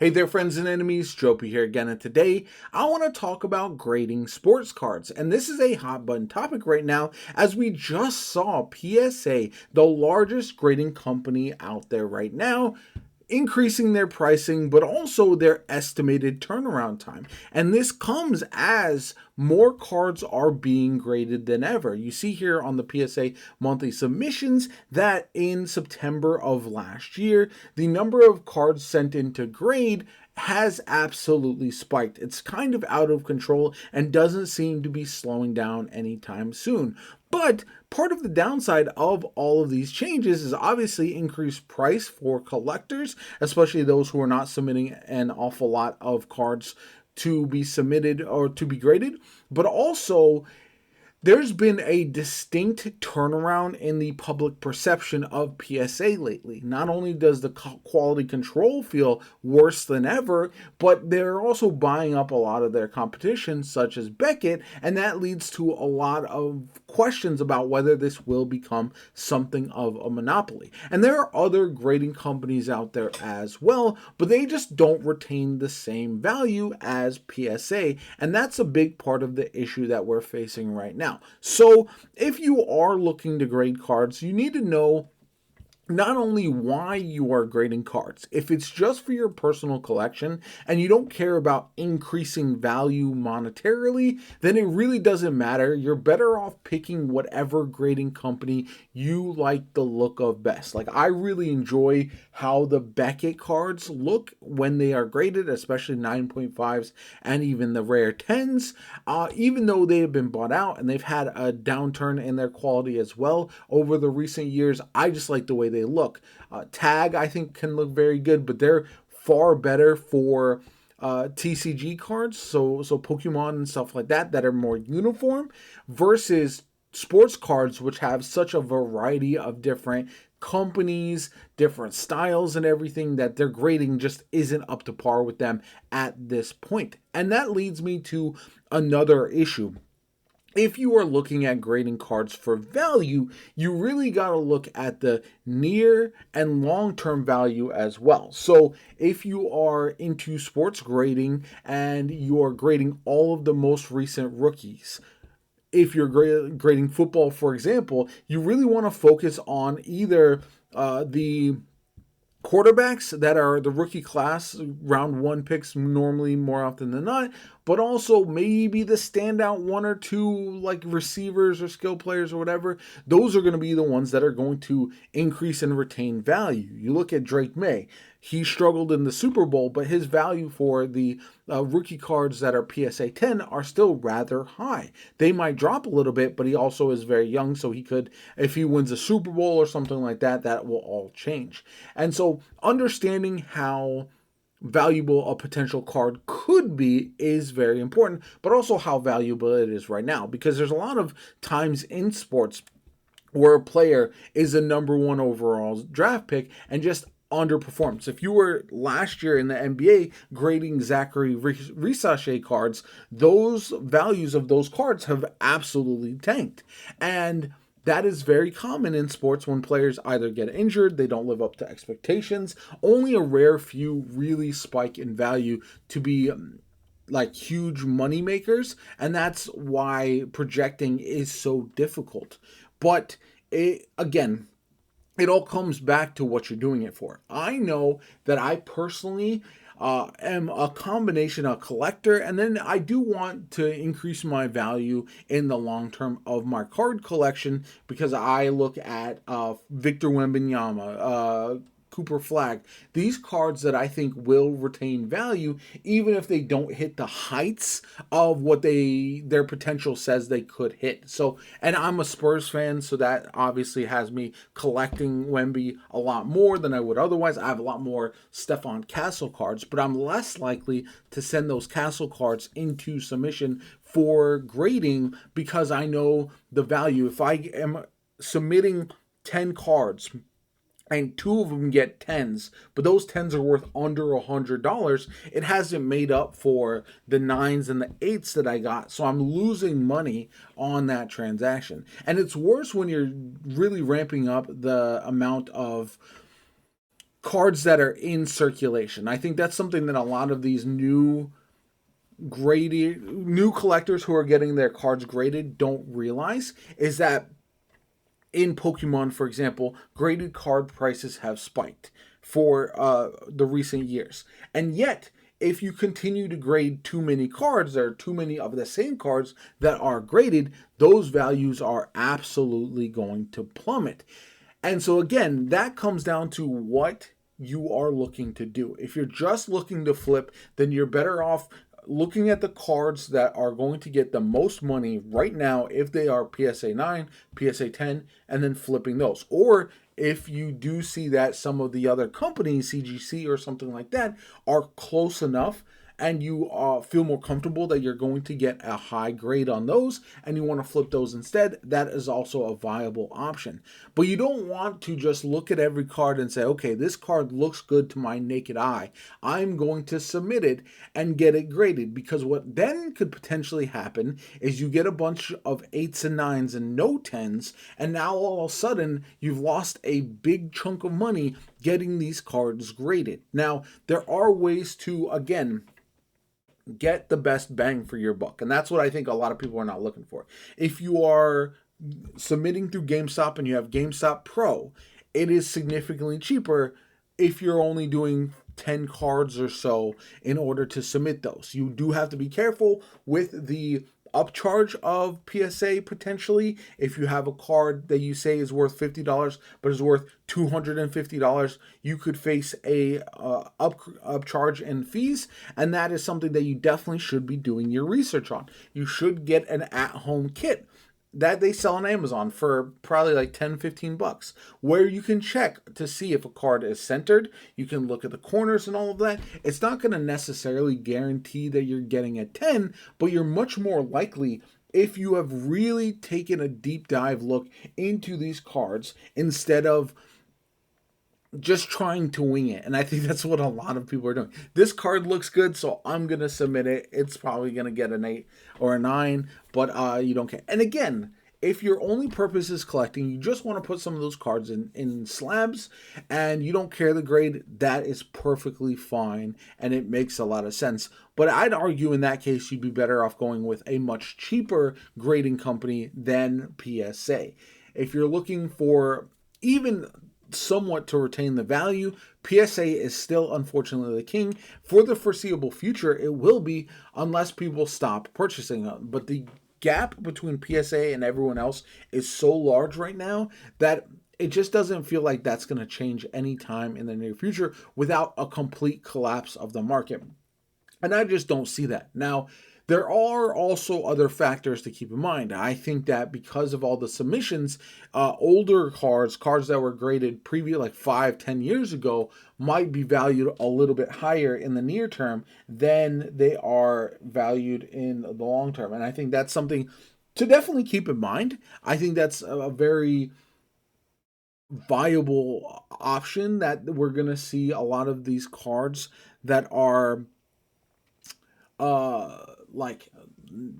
Hey there, friends and enemies. Jopey here again, and today I want to talk about grading sports cards. And this is a hot button topic right now, as we just saw PSA, the largest grading company out there right now, increasing their pricing, but also their estimated turnaround time. And this comes as more cards are being graded than ever. You see here on the PSA monthly submissions that in September of last year, the number of cards sent in to grade has absolutely spiked. It's kind of out of control and doesn't seem to be slowing down anytime soon. But part of the downside of all of these changes is obviously increased price for collectors, especially those who are not submitting an awful lot of cards to be submitted or to be graded, but also there's been a distinct turnaround in the public perception of PSA lately. Not only does the quality control feel worse than ever, but they're also buying up a lot of their competition, such as Beckett, and that leads to a lot of questions about whether this will become something of a monopoly. And there are other grading companies out there as well, but they just don't retain the same value as PSA, and that's a big part of the issue that we're facing right now. So if you are looking to grade cards, you need to know not only why you are grading cards. If it's just for your personal collection and you don't care about increasing value monetarily, then it really doesn't matter. You're better off picking whatever grading company you like the look of best. Like, I really enjoy how the Beckett cards look when they are graded, especially 9.5s and even the rare 10s. Even though they have been bought out and they've had a downturn in their quality as well over the recent years, I just like the way they look. Tag, I think, can look very good, but they're far better for TCG cards, so Pokemon and stuff like that are more uniform, versus sports cards, which have such a variety of different companies, different styles and everything, that their grading just isn't up to par with them at this point. And that leads me to another issue. If you are looking at grading cards for value, you really got to look at the near and long-term value as well. So if you are into sports grading and you are grading all of the most recent rookies, if you're grading football, for example, you really want to focus on either the quarterbacks that are the rookie class, round one picks normally more often than not, but also maybe the standout one or two, like receivers or skill players or whatever. Those are going to be the ones that are going to increase and retain value. You look at Drake May. He struggled in the Super Bowl, but his value for the rookie cards that are PSA 10 are still rather high. They might drop a little bit, but he also is very young, so he could, if he wins a Super Bowl or something like that, that will all change. And so understanding how valuable a potential card could be is very important, but also how valuable it is right now, because there's a lot of times in sports where a player is a number one overall draft pick and just underperforms. If you were last year in the NBA grading Zachary Risache cards, those values of those cards have absolutely tanked. And that is very common in sports when players either get injured, they don't live up to expectations. Only a rare few really spike in value to be like huge money makers, and that's why projecting is so difficult. But again, it all comes back to what you're doing it for. I know that I personally am a combination of collector, and then I do want to increase my value in the long term of my card collection, because I look at Victor Wembanyama, Cooper Flag, these cards that I think will retain value even if they don't hit the heights of what their potential says they could hit. So, and I'm a Spurs fan, so that obviously has me collecting Wemby a lot more than I would otherwise. I have a lot more Stephon Castle cards, but I'm less likely to send those Castle cards into submission for grading because I know the value. If I am submitting 10 cards and two of them get 10s, but those 10s are worth under $100, it hasn't made up for the 9s and the 8s that I got, so I'm losing money on that transaction. And it's worse when you're really ramping up the amount of cards that are in circulation. I think that's something that a lot of these new collectors who are getting their cards graded don't realize is that in Pokemon, for example, graded card prices have spiked for the recent years. And yet, if you continue to grade too many cards, there are too many of the same cards that are graded, those values are absolutely going to plummet. And so, again, that comes down to what you are looking to do. If you're just looking to flip, then you're better off looking at the cards that are going to get the most money right now if they are PSA 9, PSA 10, and then flipping those. Or if you do see that some of the other companies, CGC or something like that, are close enough and you feel more comfortable that you're going to get a high grade on those and you want to flip those instead, that is also a viable option. But you don't want to just look at every card and say, okay, this card looks good to my naked eye, I'm going to submit it and get it graded, because what then could potentially happen is you get a bunch of 8s and 9s and no 10s, and now all of a sudden you've lost a big chunk of money getting these cards graded. Now, there are ways to, again, get the best bang for your buck. And that's what I think a lot of people are not looking for. If you are submitting through GameStop and you have GameStop Pro, it is significantly cheaper if you're only doing 10 cards or so in order to submit those. You do have to be careful with the upcharge of PSA potentially. If you have a card that you say is worth $50 but is worth $250, you could face a upcharge in fees, and that is something that you definitely should be doing your research on. You should get an at-home kit that they sell on Amazon for probably like 10-15 bucks, where you can check to see if a card is centered. You can look at the corners and all of that. It's not going to necessarily guarantee that you're getting a 10, but you're much more likely if you have really taken a deep dive look into these cards instead of just trying to wing it. And I think that's what a lot of people are doing. This card looks good, so I'm going to submit it. It's probably going to get an 8 or a 9, but you don't care. And again, if your only purpose is collecting, you just want to put some of those cards in slabs and you don't care the grade, that is perfectly fine and it makes a lot of sense. But I'd argue in that case, you'd be better off going with a much cheaper grading company than PSA. If you're looking for even somewhat to retain the value, PSA is still unfortunately the king. For the foreseeable future, it will be unless people stop purchasing them. But the gap between PSA and everyone else is so large right now that it just doesn't feel like that's going to change anytime in the near future without a complete collapse of the market. And I just don't see that. Now, there are also other factors to keep in mind. I think that because of all the submissions, older cards that were graded previous, like 5-10 years ago, might be valued a little bit higher in the near term than they are valued in the long term. And I think that's something to definitely keep in mind. I think that's a very viable option, that we're going to see a lot of these cards that are like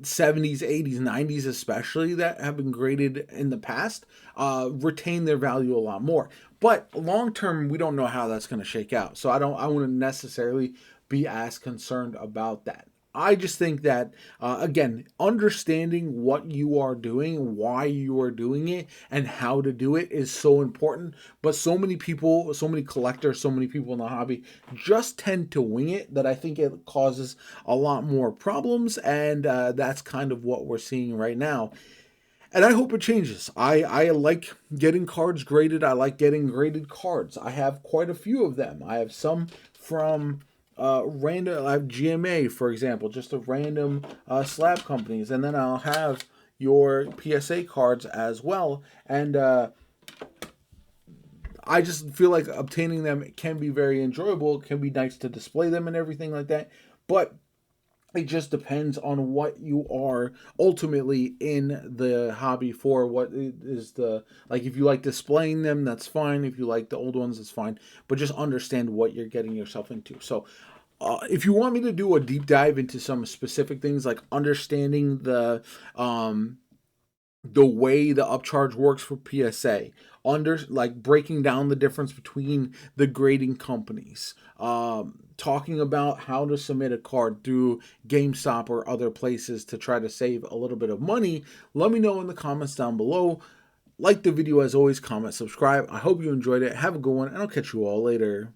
70s, 80s, 90s especially, that have been graded in the past, retain their value a lot more. But long term, we don't know how that's going to shake out. So I wouldn't necessarily be as concerned about that. I just think that, again, understanding what you are doing, why you are doing it, and how to do it is so important. But so many people, so many collectors, so many people in the hobby just tend to wing it, that I think it causes a lot more problems. And that's kind of what we're seeing right now. And I hope it changes. I like getting cards graded. I like getting graded cards. I have quite a few of them. I have some from random. I have GMA, for example, just a random slab companies, and then I'll have your PSA cards as well. And I just feel like obtaining them can be very enjoyable. It can be nice to display them and everything like that. But it just depends on what you are ultimately in the hobby for. What is the, like, if you like displaying them, that's fine. If you like the old ones, that's fine. But just understand what you're getting yourself into. So if you want me to do a deep dive into some specific things, like understanding the the way the upcharge works for PSA, under like breaking down the difference between the grading companies, talking about how to submit a card through GameStop or other places to try to save a little bit of money. Let me know in the comments down below. Like the video as always, comment, subscribe. I hope you enjoyed it. Have a good one, and I'll catch you all later.